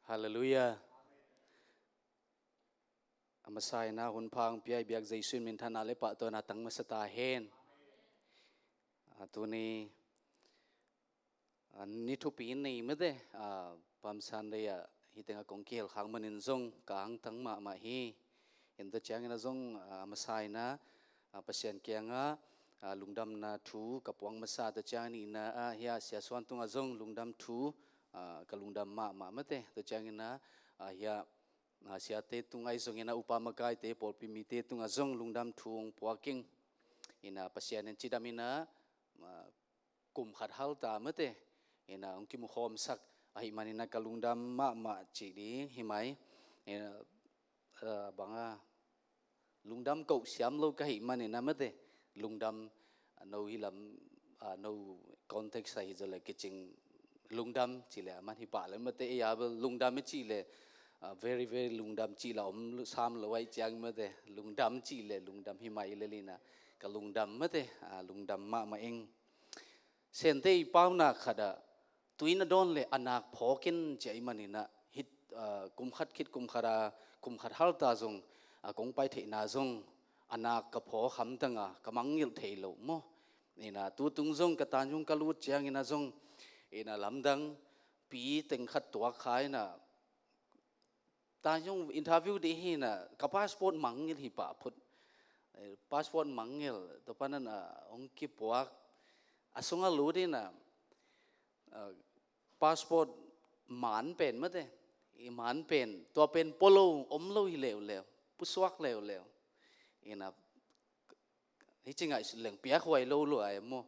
Hallelujah. Amasay na hunpang piyay biag zaysun min tanale pa to na tang masatahin. Atuni nitupin ni mede pamsan ya hiteng akong kiel khang manin zong kaang tang ma hi. Ento chang na zong amasay na pasien kya nga lungdam na thu kapuang masa to chang ni na hiya sia swan tung azong lungdam thu kalungdam ma mate to chang na hiya sia te tungai zong ina upamakai te polpimi te tung azong lungdam thung puaking ina pasien en chidamina kum khat hal ta mate ina ongki mu khom sak ahi manina kalungdam ma chi di himai ina banga lungdam kau siam lo kahi manina mate lungdam no hilam no context sai jale kiching lungdam chile man hi pa le mate ya lungdam chile very lungdam chi la sam lo wai chang mate lungdam chi le lungdam hi mai le lina ka lungdam mate lungdam ma eng sen te pau na khada tuina don le anak phokin chei manina hit kum khat khit kum khat hal ta zong kong pai the na zong anak ka pho kham tanga kamangil thei lo mo ina tu tung zong ka tan jung ka lu chiang ina zong ina lamdang pi teng khat tua khai na ta jung interview di hi na ka passport mangil hi pa phut passport mangil to panan ong ki puak asunga lu di na passport man pen mate i man pen to pen polo om lo hi lew puswak lew ina hi chingai leng pia khwai lo ai mo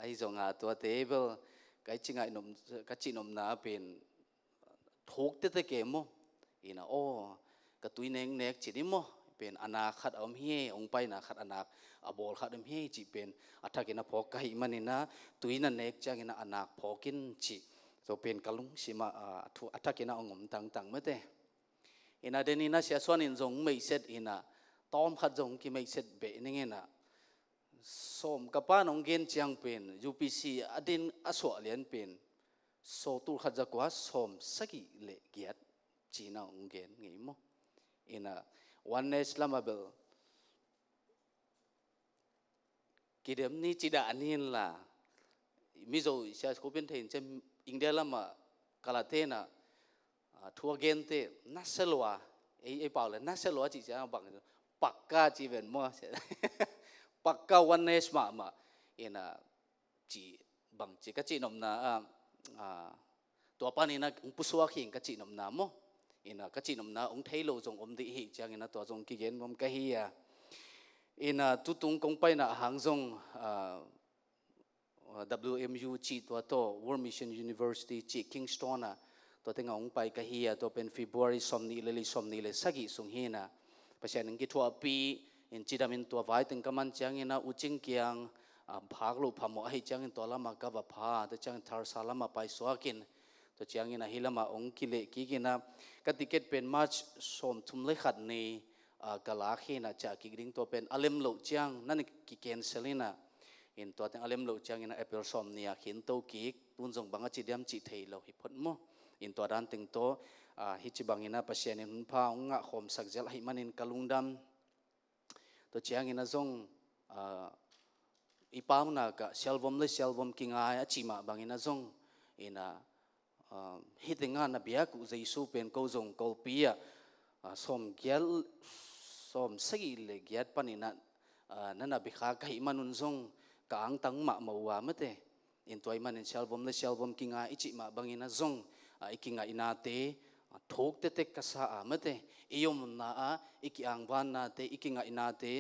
ai zonga to table cái chingai nom ka chinom na pen thok te ke mo ina ka tuineng nek chidi mo pen anak khat om hi ong pai na khat anak abol khat om hi chi pen athakina phok kai manina tuina nek changina anak phokin chi so pen kalung sima thu athakina ongom tang mate ina denina sia swan in zong mei set ina tom khat zong ki mei set be ningena som kapan ong gen chiang pen UPC adin aswa lian pen so tu khat za kwa som saki le giat china ong gen ngi mo ina oneness lamabel kidem ni chida anin la mizo sia skopen thein chem india lama kalatena thua gen te naselwa ei pau le naselwa chi cha bang pakka chi ven mo pakka oneness ma ina chi bang chi ka chi nom na to panina puswa khing ka chi nom na mo ina ka chi nom na ong thailo jong om di hi chang ina to jong ki gen mom ka hi ya ina tutung kong pai na hang jong WMU chi to World Mission University chi Kingston to tenga ong pai ka hi ya to pen February somni le sagi sung hi na pasyan ngi thua pi in chidamin to vai teng kaman chang ina uching kyang phaglo phamo hi chang in to lama ka va pha to chang thar salama pai swakin to chang ina hilama ong kile ki kina ka ticket pen march som thum le khat ni kala khina cha ki ring to pen alem lo chang nan ki cancelina in to teng alem lo chang ina april som nia khin to ki tun jong banga chi diam chi thei lo hi phot mo in to dan teng to hi chi bangina pasien in pha nga khom sakjal hi manin kalungdam to chang ina zong ipam na ka selvom kinga achima bangina zong ina hitinga na biak u jaisu pen ko jong kol pia som gyal som sagi le gyat panina nana bikha kai manun zong kaang tang ma mawa mate in toy manin selvom kinga ichi ma bangina zong ikinga inate thok te kasa mate iyom na iki angwan na te ikinga inate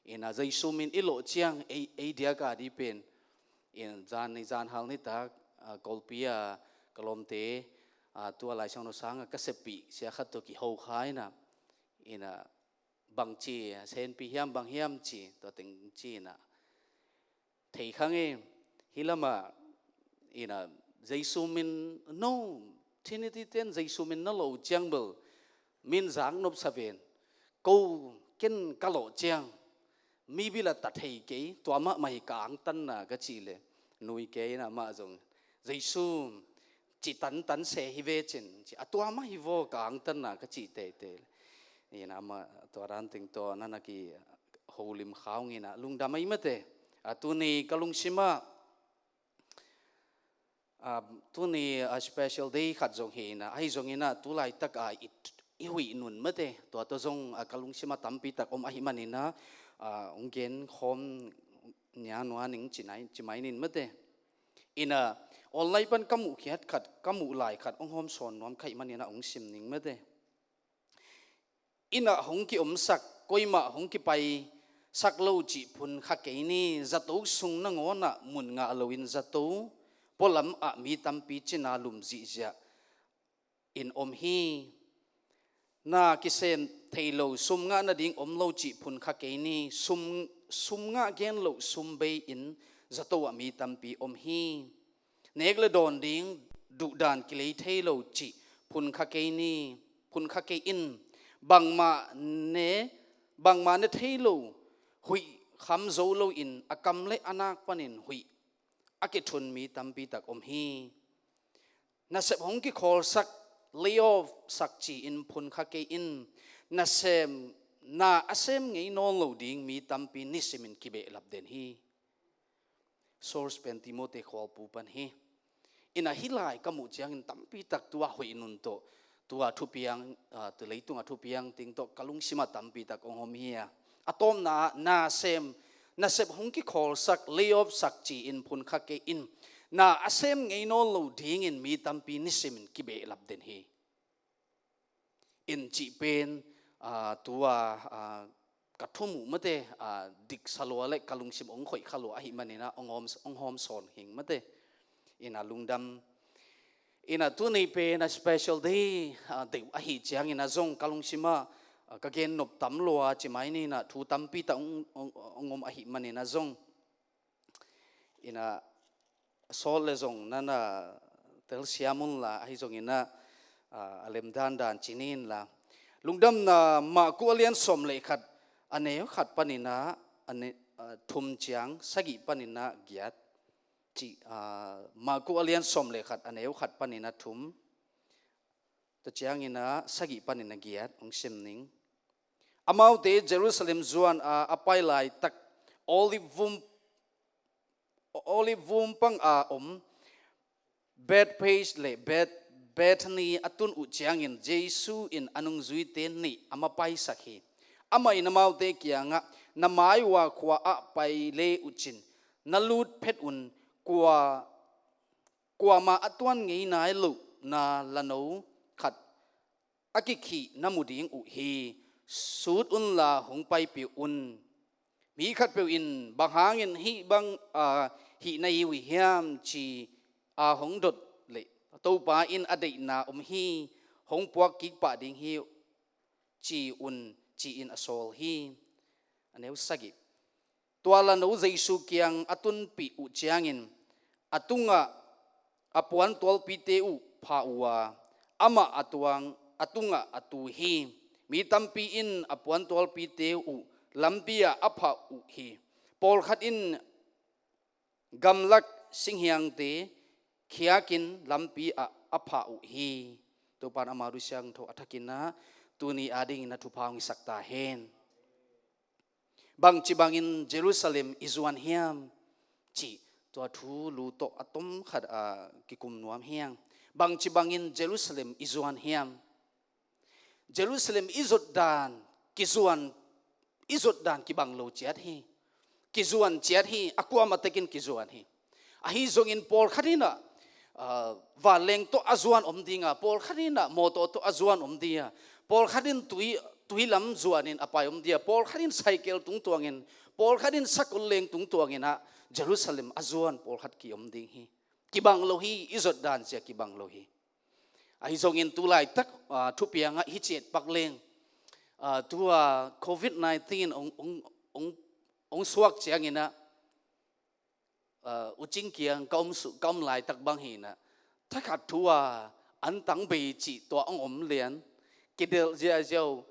ina jaisu min ilo chiang ei dia ka di pen in jan hal ni ta kolpia kalom te tua lai sang no sang ka sepi sia khat to ki ho khai na ina bang chi sen pi hiam bang hiam chi to ting chi na thei khang e hilama ina jaisu min no trinity ten jaisu min no lo chiang bel min jang nop saven ko ken kalo chiang mi bila ta thei ke to ma mai kang tan na ka chi le nui ke na ma jong jaisu chỉ tấn xe hi về trên chỉ tua mà hi vô cả ang tấn na cái chỉ tệ tệ ina mà tua ran ting to na na ki holim khao ngi na lung damai mate tu ni kalung sima tu ni a special day khat zong hi na ai zong ina tu lai tak a ihui nun mate to zong kalung sima tampi tak om ahi manina ungen khom nya noa ning chimai nin mate ina online pan kamu khiat khat kamu lai khat ong hom son nom khai manina ong sim ning mate ina hong ki sak koima hong ki pai sak lo chi phun kha ke ni zato sung na ngona mun nga loin zato polam a mi tampi china lum ji ja in om hi na kisen thailo sum nga na ding om lo chi phun kha ke ni sum nga gen lo sum be in zato a mi tampi om hi negle don ding du dan kilei thailo chi phun kha ke ni phun kha ke in bangma ne thailo hui kham zo lo in akam le anak panin hui ake thun mi tampi tak om hi na sep hong ki khol sak leo sak chi in phun kha ke in na sem na asem ngei no lo ding mi tampi ni simin kibe lap den hi source pen timote khol pu pan hi ina hilai kamu chiang in tampi tak tua hui nun to tua thu piang tu leitung thu piang ting to kalung sima tampi tak ong hom hi atom na sem na sep hong ki khol sak leop sak chi in phun kha ke in na asem ngei no lo ding in mi tampi ni simin kibe lap den hi in chi pen tua kathumu mate dik salwa le kalung sim ong khoi khalo a hi manina ong hom son hing mate ina lungdam ina tu nei pe na special day de a hi chiang ina zong kalung sima ka gen nop tam loa chimai ni na thu tampi ta ongom a hi manina zong ina sol le zong nana tel siamun la hi zong ina alem dan chinin la lungdam na ma ku alian som le khat ane khat panina ane thum chiang sagi panina giat chi ma ku alian som le khat ane khat panina thum to chiang ina sagi panina giat ong simning amau te Jerusalem zuan apai lai tak olive vum pang om bed page le Bethany atun u chiang in Jesu in anung zui ten ni amapai sakhi ama in amau te kianga namai wa kwa a pai le uchin nalut phet un kwa ma atuan ngei nai lu na lano khat akiki namuding u hi sut un la hong pai pi un mi khat pe in bang hangin hi bang hi nei wi hiam chi hong dot le to pa in adai na hi hong puak ki pa ding hi chi in asol hi aneu sagi twala no Jesu kiang atun pi u chiangin atunga apuan tol pi te u pha uwa ama atunga atu hi mi tampi in apuan tol pi te u lampia apha u hi pol khat in gamlak singhyang te khiakin lampi apha u hi to pan amaru siang tho athakina tuni ading na thupang sakta hen bang chibangin Jerusalem izuan hiam chi to thu lu to atom khat kikum nuam hiang bang chibangin Jerusalem izuan hiam Jerusalem izot dan kibang lo chiat hi kizuan chiat hi akwa matekin kizuan hi ahi zongin pol kharina valeng to azuan omdinga pol kharina moto to azuan omdia pol kharin tui lam zuanin apayom dia pol kharin cycle tung tuangin pol kharin sakul leng tung tuangina Jerusalem azuan pol khat ki omding hi kibang lo hi izot dan sia kibang lo hi ai zongin tulai tak thupianga hi chet pakleng tua COVID-19 ong suak chiangina uching kiang kaum lai tak bang hina thakat thua antang be chi to ong om lian kidel zia zio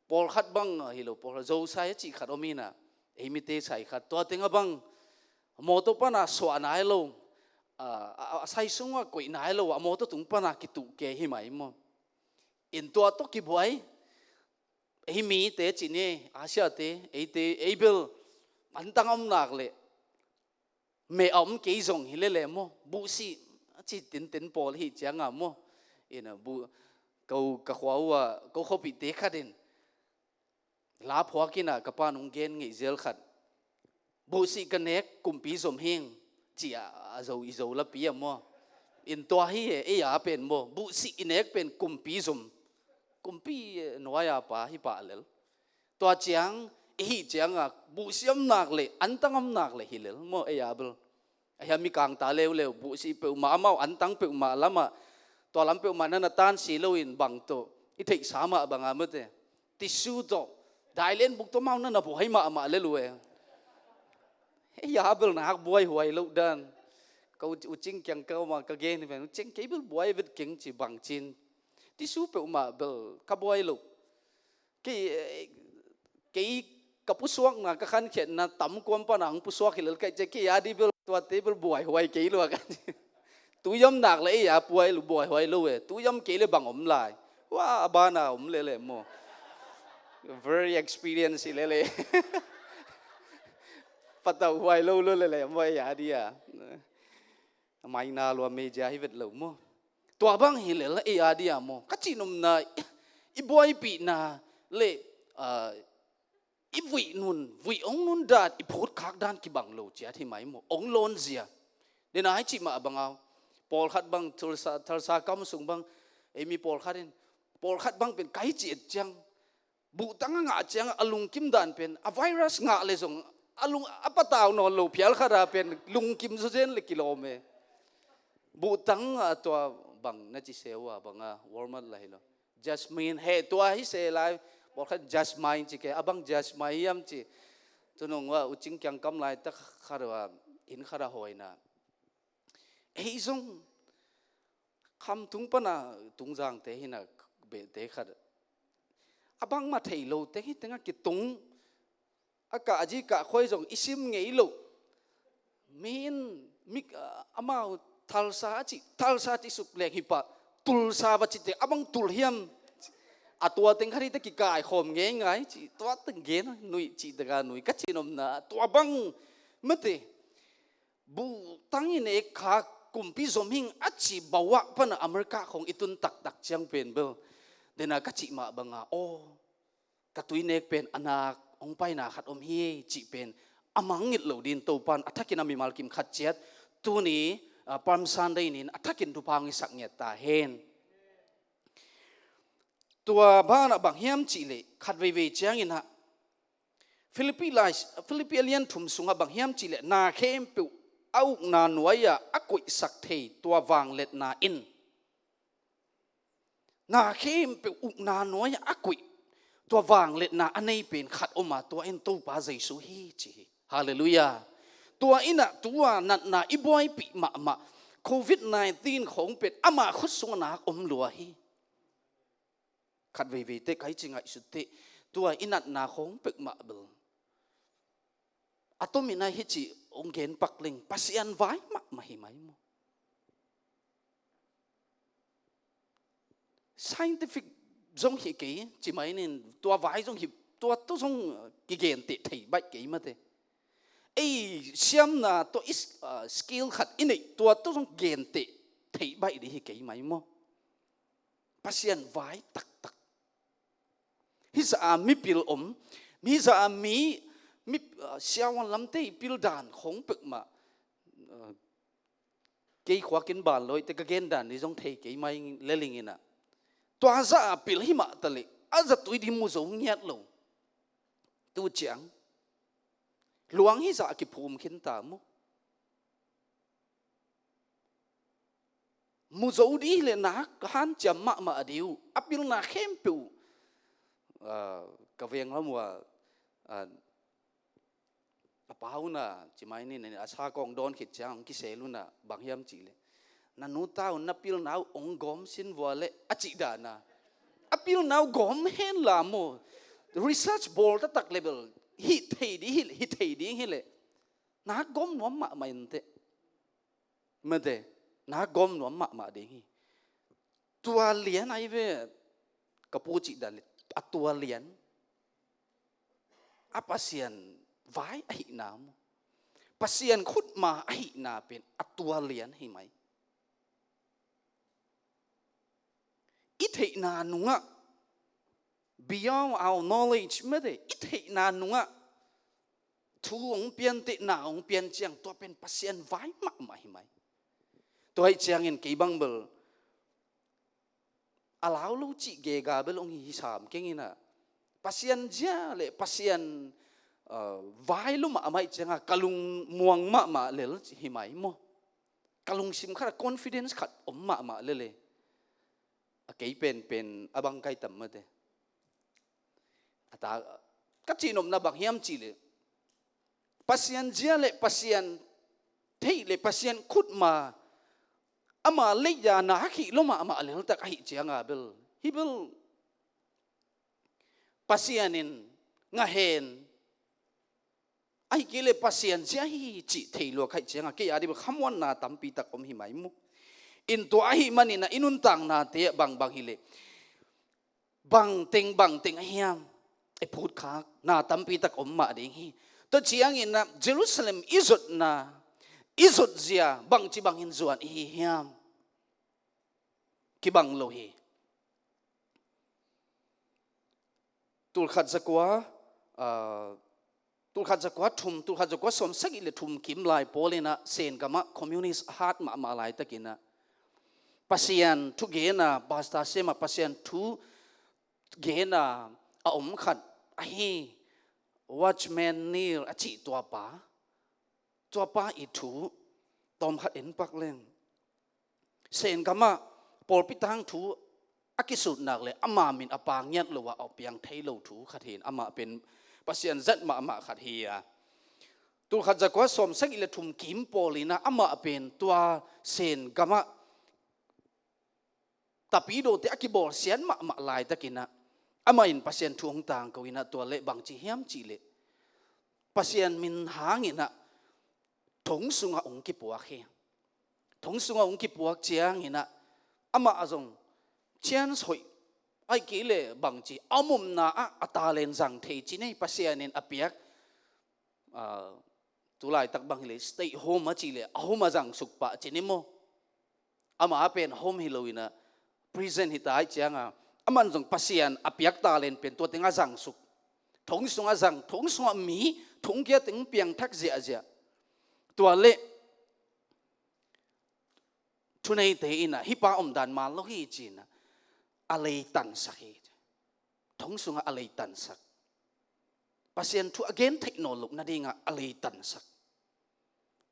pol khat bang hilo pol zo sai chi khat omina emite sai khat to tenga bang moto pana so anai lo sai sunga koi nai lo amo to tung pana ki tu ke hi mai mo in to to ki boy hi mi te chi ne asia te able an tangom nak le me om ke zong hi le mo bu si chi tin pol hi changa mo ina bu kau ka khwawa kau khopi te khatin la phwakina ka pa nung gen ngi zel khat bu si kanek kumpi som hing chi a zo la pi mo in to hi e ya pen mo bu si inek pen kumpi som kumpi noya pa hi pa lel to chiang hi chiang a bu siam nak le antangam nak le hilel mo e ya bel ai mi kang ta lew bu si pe ma mau antang pe ma lama to lam pe ma na tan si lo in bang to i thei sama banga mate ti su to dailen buk to mau na bo hai ma le lu e ya bel na hak boy huai lo dan kau ucing kyang kau ma ka gen ni ucing ke bel boy vet king chi bang chin ti su pe ma bel ka boy lo ke ka pusuak na ka khan khet na tam kom pa nang pusuak hilal kai che ke ya di bel tua table boy huai ke lo kan tu yam nak le ya puai lu boy huai lo e tu yam ke le bang om lai wa ba na om le mo very experienced le patau huai lo le mo ya dia mai na lo me ja hi vet lo mo tua bang hi le la ya dia mo ka chi nom na i boy pi na le i vui ong nun dat i phut khak dan ki bang lo chia thi mai mo ong lon zia de na chi ma bangao pol khat bang thulsa kam sung bang emi pol khat bang pen kai chi chang bu tang nga chang alung kim dan pen a virus nga le zong alung apataw no lo phial khara pen lung kim zo jen le kilome bu tang to bang na chi sewa banga warmat la hilo jasmine he to hi se lai pol khat jasmine chi ke abang jasmine yam chi tunong wa uching kyang kam lai ta khara in khara hoina ei zong kham tung pana tung jang te hina be te khat abang ma thei lo te hi tenga ki tung aka ji ka khoi jong isim ngei lo min mik amau thalsa chi suk lek hi pa tul sa ba chi te abang tul hiam atua teng khari te ki kai khom nge ngai chi to teng gen nui chi daga nui ka chinom na to bang mate bu tangin e kha kumpi zomhing achi bawa pana amerika khong itun tak chiang pen bel dena ka chi ma banga o ka tuinek pen anak ong pai na khat om hi chi pen amangit lo din to pan athakin ami malkim khat chet tu ni pam san dei nin athakin tu pangi saknyat ta hen tua bana bang hiam chi le khat ve chiang in ha Philippine thum sunga bang hiam chi le na khem pu au na nuaya akui sak thei tua wang let na in na khem pu na nuaya akui tua wang let na anei pen khat oma tua in to pa jesu hi chi hallelujah tua ina tua na iboi pi ma covid-19 khong pet ama khut sunga na om lua hi khat ve te kai chingai su te tua inat na khong pek ma bel atomina hi chi ong gen pakling pasian vai ma hi mai mo scientific zong hi ke chi mai nin tua vai zong hi tua to zong ki gen te thei bai ke ma te ei siam na to is skill khat inei tua to zong gen te thei bai di hi ke mai mo pasian vai tak hi sa mi pil om mi sa mi siawan lam te pil dan khong pek ma ke khwa kin ban loi te ka gen dan ni jong thei ke mai leling ina to za pil hi ma tale aza tui di mu zo nyat lo tu chiang luang hi za ki phum khin ta mu zo di le na han cham ma adiu apil na khem pu ka veng la mua apau na chi mai ni ne asa kong don khit chang ki seluna bang hiam chi le na nu tau na pil nau ong gom sin wale achi da na apil nau gom hen la mo research bol ta tak level hi thei di hi le na gom nom ma mai te mede na gom no ma ding tua lian ai ve kapuci dalit atua lian apa sian vai ai nam pasian khut ma ai na pen atua lian hi mai ithei na nunga beyond our knowledge mede ithei na nunga thu ong pian te na ong pian chiang to pen pasian vai ma hi mai to ai chiang in ke bang bel alau lu chi ge ga bel ong hi sam kengina pasian ja le pasian vai lu ma mai changa kalung muang ma le hi mai mo kalung sim kha confidence khat om ma le cái pen abang kai tam mate ata kachinom na bang hiam chi le pasian jia le pasian thei le pasian khut ma ama le ya na khi lo ma le ta hi chianga bel hi bel pasianin nga hen ai ke le pasian jia hi chi thei lo khai chianga ke ya di khamwan na tampi tak om hi mai mu in to ahi manina inun tang na te bang hile bang teng hiam e phut khak na tampi tak om ma ding hi to chiang in na Jerusalem izot zia bang chi bang in zuan hi hiam ki bang lo hi tul khat zakwa thum tul khat zakwa som sak ile thum kim lai polina sen kama communist heart ma lai takina pasian tu gena basta sema pasian tu gena a khat ahi watchman nil achi tua pa i thu tom khat en pak leng sen kama pol pitang thu akisut nak le ama min apang nyak lo wa opiang thailo thu khathin ama pen pasian zat ma khat hi a tu khat zakwa som sak ile thum kim polina ama pen tua sen kama tapi do te akibol sian ma lai takina amain pasien thuang tang ko ina to le bang chi hiam chi le pasien min hangina thong sunga ong ki puak he thong sunga ong ki puak chiang ina ama azong chian soi ai ki le bang chi amum na ata len jang thei chi nei pasienin apiak tulai tak bang le stay home a chi le ahoma jang sukpa chinimo ama apen home hiloina present hitai chianga aman jong pasian apiak ta len pen to tenga jang suk thong sunga mi thong kia teng piang thak zia to le thunei te ina hipa om dan ma lo hi china alei tan sakhi thong sunga alei tan sak pasian thu again technology na dinga alei tan sak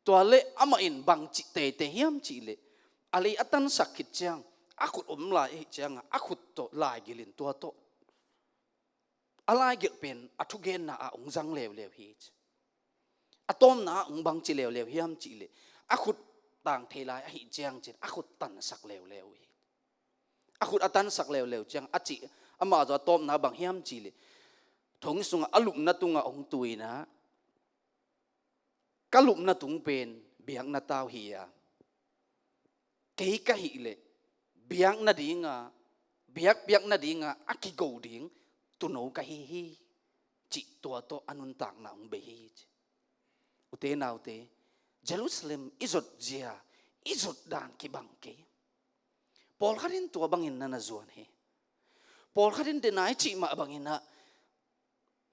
to le ama in bang chi te hiam chi le alei atan sak khit chang akut lai changa akut to lai gilin to alai gil pen athugen na a ongjang lew hi atom na ong bang chi lew hiam chi le akut tang thelai a hi chang chin akut tan sak lew hi akut atan sak lew chang achi ama zo tom na bang hiam chi le thong sunga alum na tunga ong tuina kalum na tung pen biang na taw hi ya ke ka hi le biak na dinga aki go ding tu no ka hi chi to anun tang na ong be hi ute naute Jerusalem izot dan ki bang ke pol kharin to bangin na zuan he pol kharin de nai chi ma bangin na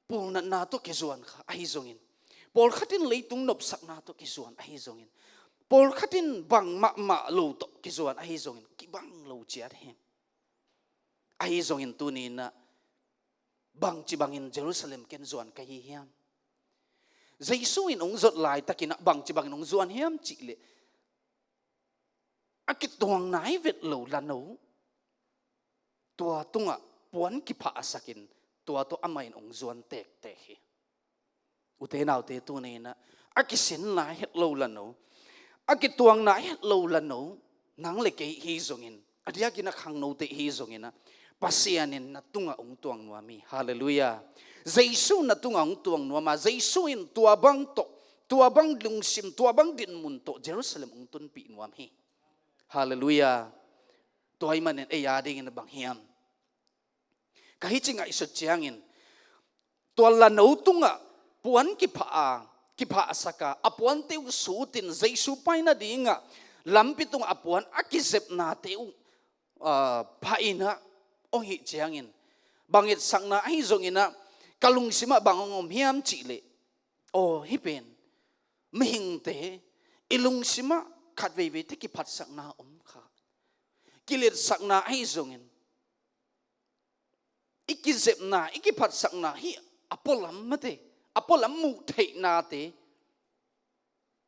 pol na to ke zuan kha ai zongin pol khatin leitung nop sak na to ki zuan ai zongin pol khatin bang ma lo to ki zuan ai zongin ki bang lo chiat he ai zongin tu ni na bang chi bangin Jerusalem ken zuan ka hi hiam Jesu in ong zot lai takina bang chi bangin ong zuan hiam chi le akit tuang nai vet lo lano tua tunga puan ki pha asakin tua to amain ong zuan tek he ute nau te tu ni na akisin na het lo lano akit tuang na het lo lano nang le ke hi zongin adia kina khang no te hi zongina pasianin na tunga ong tuang nuami hallelujah Jesu na tunga ong tuang nuama Jesu in tua bang to tua bang lung sim tua bang din mun to Jerusalem ung tun pi nuam hi hallelujah toy manen e ya ding in bang hiam kahi chinga isu chiangin tua la no tunga puan ki pha asaka apuan te su tin jaisu paina dinga lampitung apuan akisep na te phaina ong hi chiangin bangit sangna ai zongina kalung sima bangongom hiam chile o hi pen mihing te ilung sima khatve ve te ki phat sakna kha kilet sakna ai zongin ikizep na iki phat sakna hi apolam mate apolam mu thei na te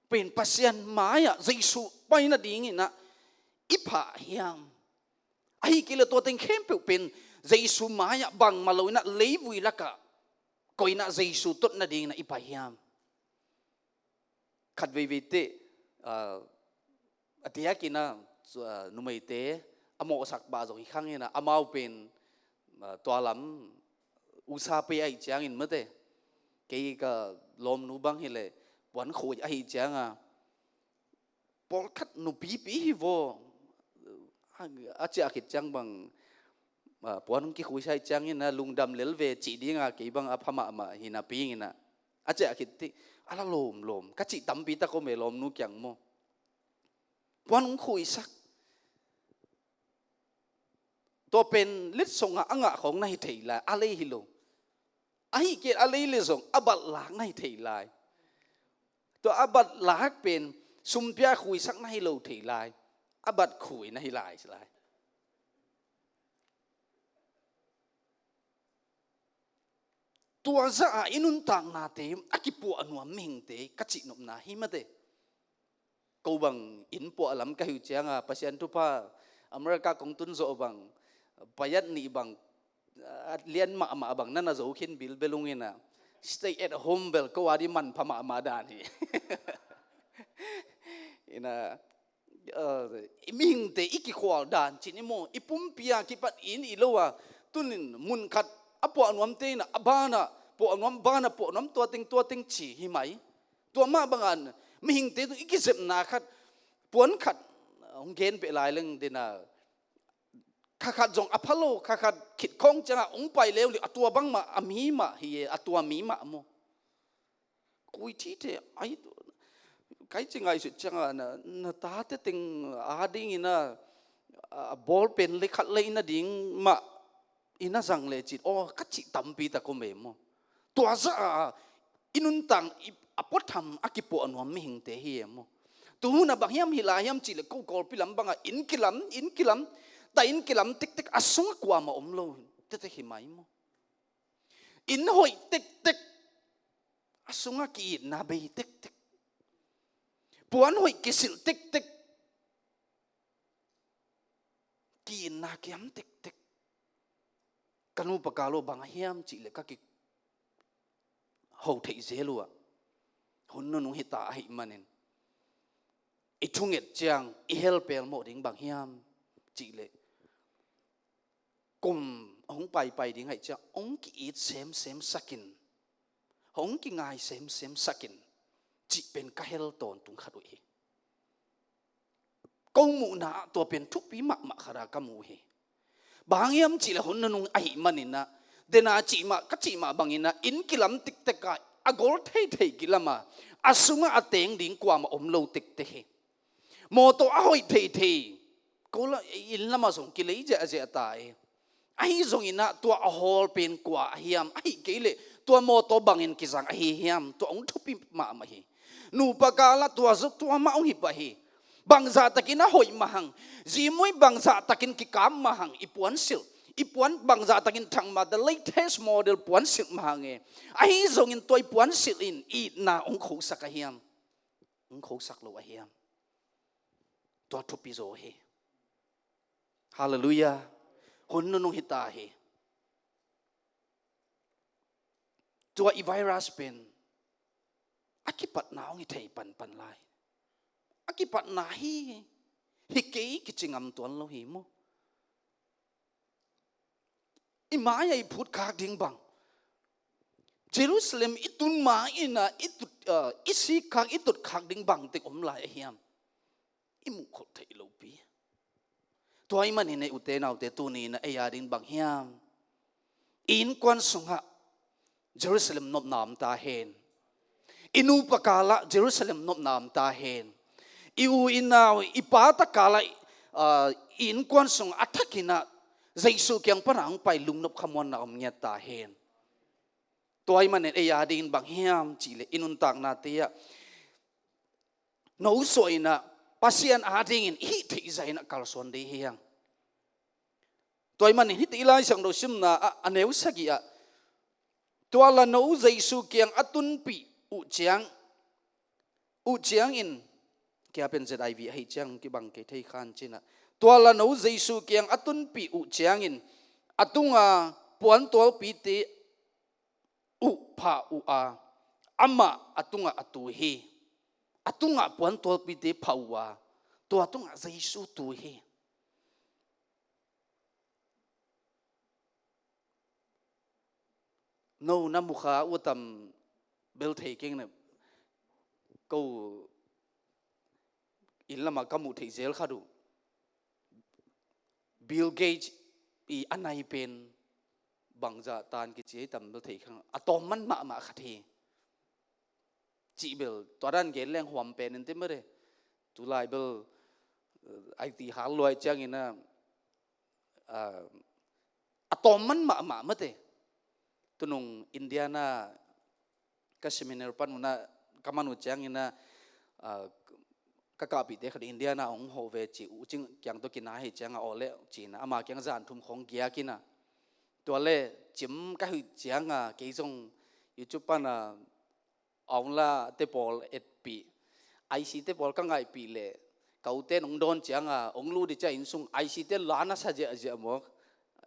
pen pasian maya jaisu paina dingina ipha hiam ai kile to teng khem pe pen jaisu maya bang maloina leivui laka koina jaisu tot na ding na ipha hiam khatve ve te atia kina numai te amo sak ba zo hi khangena amau pen toalam usa pe ai chang in mate cái lom nu bang hi le wan khoi ai chang pol khat nu pi hi vo a cha khit chang bang pon ki khoi sai chang in na lungdam lel ve chi dinga ke bang a phama ma hi na pi ngina a cha khit ti ala lom ka chi tam pi ta ko me lom nu kyang mo wan khoi sak to pen lit songa anga khong nai thei la ale hi lo ai ke ale le zong abat lak nai thei lai to abat lak pen sumpia khui sak nai lo thei lai abat khui nai lai lai tua za inun tang na te akipu anuam ming te kachi nom na hi ma te ko bang in po alam ka hu chianga pasian tu pa America kong tun zo bang payat ni bang lian ma bang nana zo khin bil belungina stay at home bel ko wadi man phama ma dan hi ina iming te iki khwal dan chinimo ipum pia ki pat in ilowa tunin mun khat apo anwam te na abana po anwam bana po anwam tua ting chi hi mai tua ma bangan mihing te iki zep na khat puan khat ong gen pe lai leng dina khakat jong apalo khakat khit khong changa ong pai lew li atua bang ma ami ma hi atua mi ma mo kui thi te ai kai chingai su changa na ta te ting a ding ina ball pen le khat le ina ding ma ina jang le chit o kachi tampi ta ko me mo tua za inun tang apotham akipo anwam mi hing te hi mo tu na bang hiam hilayam chi le ko kol pilam banga in kilam ta in kilam tik asung kwa ma omlo te himai mo in hoi tik asunga ki na be tik puan hoi kisil tik ki na kiam tik kanu pakalo bang hiam chi le ka ki ho thei zelua hunno nu hita hi manen ichunget chang I helpel mo ding bang hiam chi le kum ong pai ding hai cha ong ki it sem sakin ong ki ngai sem sakin chi pen ka hel ton tung khat hi ko mu na to pen thuk pi ma khara ka mu hi bang yam chi le hun nung ai manina dena chi ma bangina in kilam tik ka agol thei kilama asunga ateng ding kwa ma om lo tik te he mo to a hoi thei ko la in lama song ki lei ja ta e ai zong ina tua a hol pen kwa hiam ai kele tua mo to bangin ki sang hi hiam to ong thupi ma hi nu pakala tua zu tua ma ong hi pa hi bangza takin a hoi mahang zimoi bangza takin ki kam mahang ipuan bangza takin thang ma the latest model puan sil mahang e ai zong in toy puan sil in I na ong kho sak a hiam ong kho sak lo a hiam to thupi zo he hallelujah hun nung hita he tua I virus pen akipat na ong thei pan lai akipat na hi kei kichingam tuan lo hi mo imaya I phut khak ding bang Jerusalem itun ma ina itut isi khang itut khang ding bang te om lai hiam imu khol thei lo pi toy man in ute nau te tu ni na aya din bang hiam in kwan sunga Jerusalem nop nam ta hen inu pakala Jerusalem nop nam ta hen iu inaw ipata kala in kwan sung athakina jaisu kyang parang pai lungnop khamon na omnya ta hen toy man e ya din bang hiam chile inun tak na te ya no soina pasian ading in hi thei zaina kalson de hiang toy man hi ti lai sang do sim na aneu sagia toala no jaisu kyang atun pi u chiang in kya pen zai vi hai chang ki bang ke thei khan china toala no jaisu kyang atun pi u chiang in atunga puan tol pi te u pha u a ama atunga atu hi atunga puan tol pi te pha u a to atunga jaisu tu hi no na mukha utam bel taking na ko ilama kamu thei zel khadu Bill Gates i anai pen bangza tan ki che tam bel thei khang atom man ma khathi chi bel toran gen leng huam pen en temere tu lai bel IT hal loi chang ina atom man ma mate tunung Indiana ka seminar panuna kamanu chang ina kakapi te khad Indiana ong ho ve chi uching kyang to kina he chang ole china ama kyang zan thum khong gya kina to le chim ka hu chang ke jong YouTube pana ong la te pol et pi IC te pol ka ngai pi le kau te nong don chang ong lu di cha in sung IC te lana sa je mo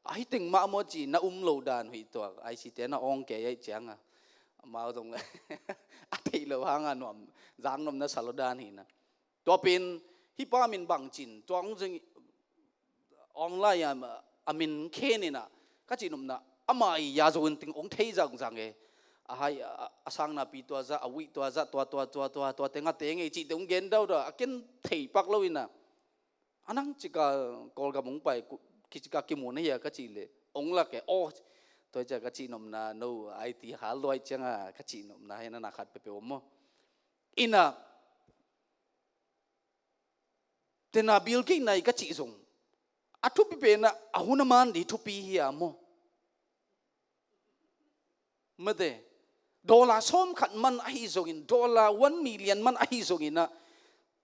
ai ting ma mo chi na lo dan hui to IC te na ong ke ye chang ma dong a thei lo hanga nom jang nom na salodan hi na to pin hi pa min bang chin to ong jing online amin khenina ka chinom na amai ya zon ting ong thei jang e ahai asang na pi to za awi to za to tenga tenge chi te ong gen dau da aken thei pak loina anang chika kol ga mong pai kichika ki mon ya ka chi le ong la ke o to ja ka chi nom na no IT hal loi changa ka chi nom na hena na khat pe mo ina tena bil ki nai ka chi zong athu pi pe na ahuna man di thu pi hi amo made dollar som khat man ahi zong in dollar 1 million man ahi zong ina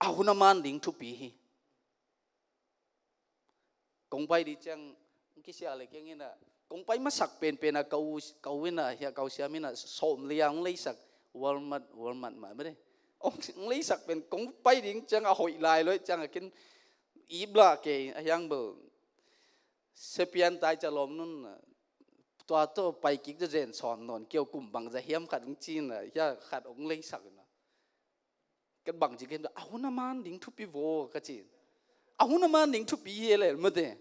ahuna man ding thu pi hi kong pai di chang ki sia le keng ina kong pai ma sak pen na kau ina ya kau sia mina som liang lei sak walmat ma made ông lấy sắc bên cũng bay đi chẳng à hội lại rồi chẳng à kinh ibla ke yang bờ sepian tai cha lom nun tua to bay kik cho zen son non kêu cùng bằng za hiếm khát ông chin là ya khát ông lấy sắc na cái bằng chỉ cái áo na man ding thu pi vo cái chi áo na man ding thu pi he le mà thế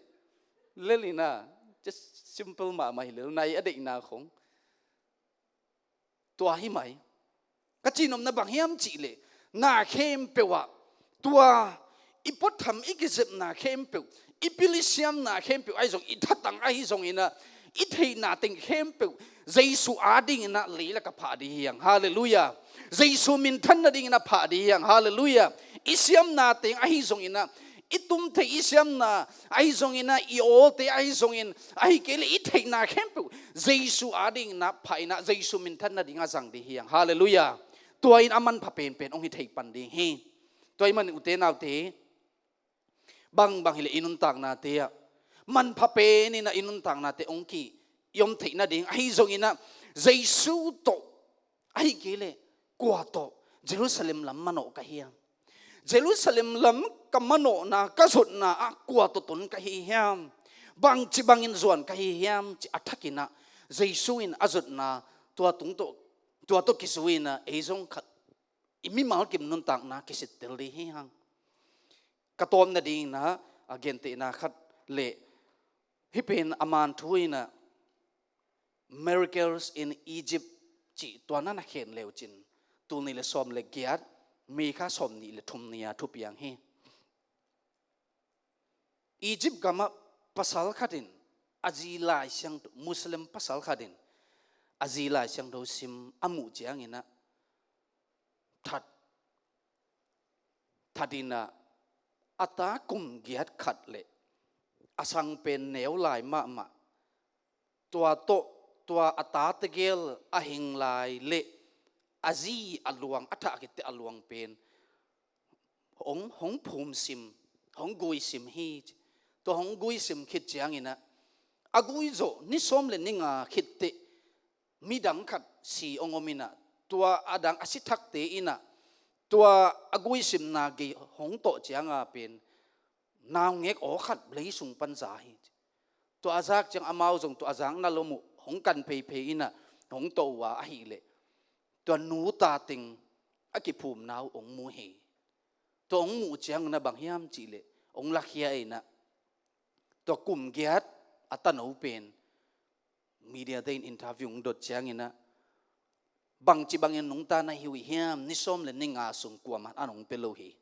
le li na just simple mà hi le này ở định na không tua hi mai cái chi nom na bang hiam chi le na khem pewa tua ipot tham ikisep na khem pe ipilisiam na khem pe ai zong ithatang ai zong ina ithei na ting khem pe Jesu ading na le la ka pha di hiang hallelujah Jesu min than na ding na pha di hiang hallelujah isiam na ting ai zong ina itum the isiam na ai zong ina I ol te ai zong in ai kele ithei na khem pe Jesu ading na phai na Jesu min than na ding a zang di hiang hallelujahตัวอินอามันพะเป็นองค์ที่เทปันดีเฮตัวอิมันอุเทนเอาเทบางเฮเลอินุนต่างนาเตะมันพะเป็นนี่นะอินุนต่างนาเตองค์ที่ยมเทน่ะดิ่งไอ้ทรงอินะเยซูโตไอ้เกเลกว่าโตเยรูซาเล็มลำมันโอกะเฮียเยรูซาเล็มลำกัมมันโอนะกะสุดนะกว่าโตตุนกะเฮียบางจิบางอินส่วนกะเฮียจิอัฐกินะเยซูอินอาจุดนะตัวตุงโตตัวโตกิสวินะเอซงขัดอิมิมาลกิมนุนตักนะกิสิตเตลดีเฮียงกระตอมนาดีนะอาเกนตินะขัดเละฮิเป็นอามันทุยนะ miracles in Egypt chỉ toàn nó khen lều chín tu này là xóm là giết mi khá xóm này là thùng nia thu piang he Egypt gama pasal khadin azila siang Muslim pasal khadin azila siang do sim amu chiang ina thadina ata kum giat khat le asang pen neu lai ma tua ata tegel ahing lai le azi aluang ata kite aluang pen hong phum sim hong gui sim hi to hong gui sim khit chiang ina agui zo ni som le ninga khitte midang khat si ongomina tua adang asithak te ina tua agui sim na ge hong to chianga pen naw ngek o khat lấy sung pan za hi tua azak chang amau jong tua azang na lomu hong kan pe ina hong to wa hi le tua nu ta ting akiphum naw ong mu he to ong mu chiang na bang hiam chi le ong lakhia ina to kum giat atan o pen media dain interview dot chiang ina bang chi bang en nung ta na hiwi hiam ni som le ninga sung kwama anong pelo hi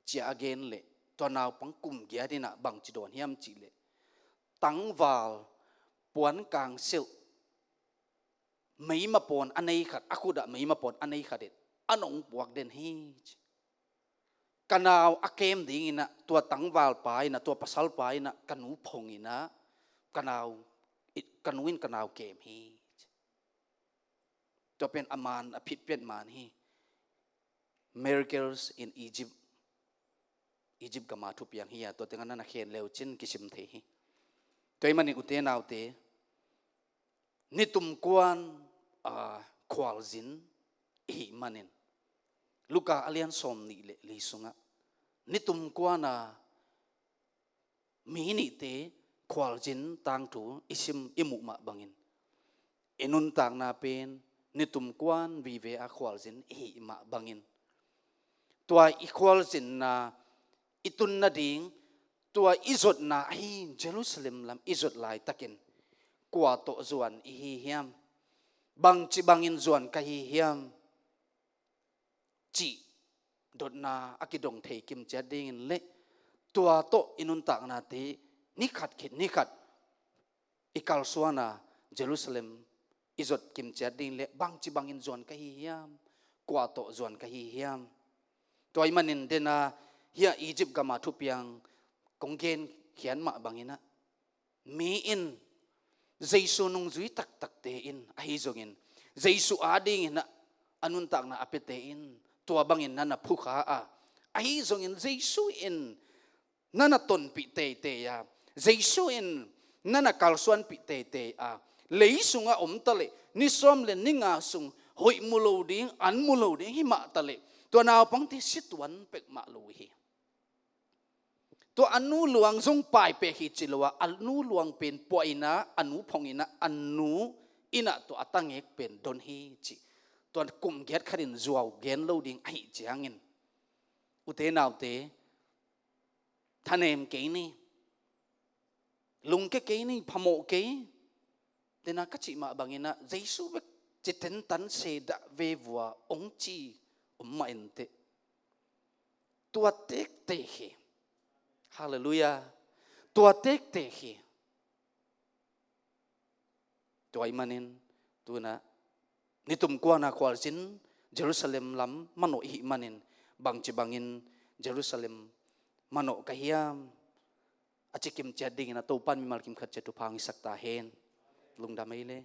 chia again le to naw pang kum giat ina bang chi don hiam chi le tang wal puan kang sil mấy mà pon anei khat akuda mấy mà pon anei khadet anong buak den hi kanao akem ding ina tua tangwal pa ina tua pasal pa ina kanu phong ina kanao kanuin kanao kem hi to pen aman apit pen man hi miracles in Egypt kama thu piang hi to tengan na khen leo chin kisim the hi toy mani ute naw te ni tum kwan khwal zin hi manin luka alian som ni le li sunga ni tum kwana mi ni te khwal zin tang thu isim imu ma bangin enun tang na pen ni tum kwan vi ve a khwal zin hi ma bangin tua i khwal zin na itun na ding tua izot na hi Jerusalem lam izot lai takin kwa to zuan hi hiam bang chi bangin zuan ka hi hiam chi dot na akidong thei kim cha ding le tua to inun tak na te ni khat ikal suana Jerusalem izot kim cha ding le bang chi bangin zuan ka hi hiam kwa to zuan ka hi hiam toy manin dena hia Egypt gama thu piang konggen khian ma bangina mi in Jesu nung zui tak te in ahi zongin Jesu ading ina anun tak na apete in tua bangin nana phukha a ahi zongin Jesu in nana ton pi te ya Jesu in nana kalsuan pi te a leisunga omtale ni som le ninga sung hoi mulo ding an mulo ding hi ma tale to naw pang ti situan pek ma lo hi to anu luang zong pai pe hi chilowa anu luang pen poina anu phongina anu ina to atangek pen don hi chi to kum get kharin zuaw gen loading ai chiangin ute naw te thanem ke ni lung ke ni phamo ke tena ka chi ma bangina Jesu bek chiten tan se da ve wa ong chi umma ente tua tek te he hallelujah tua tek te hi tua imanin tuna nitum kwana kwal sin Jerusalem lam mano hi manin bang chi bangin Jerusalem mano kahiam achikim chading na to pan mi malkim khat chatu phang sakta hen lungda maile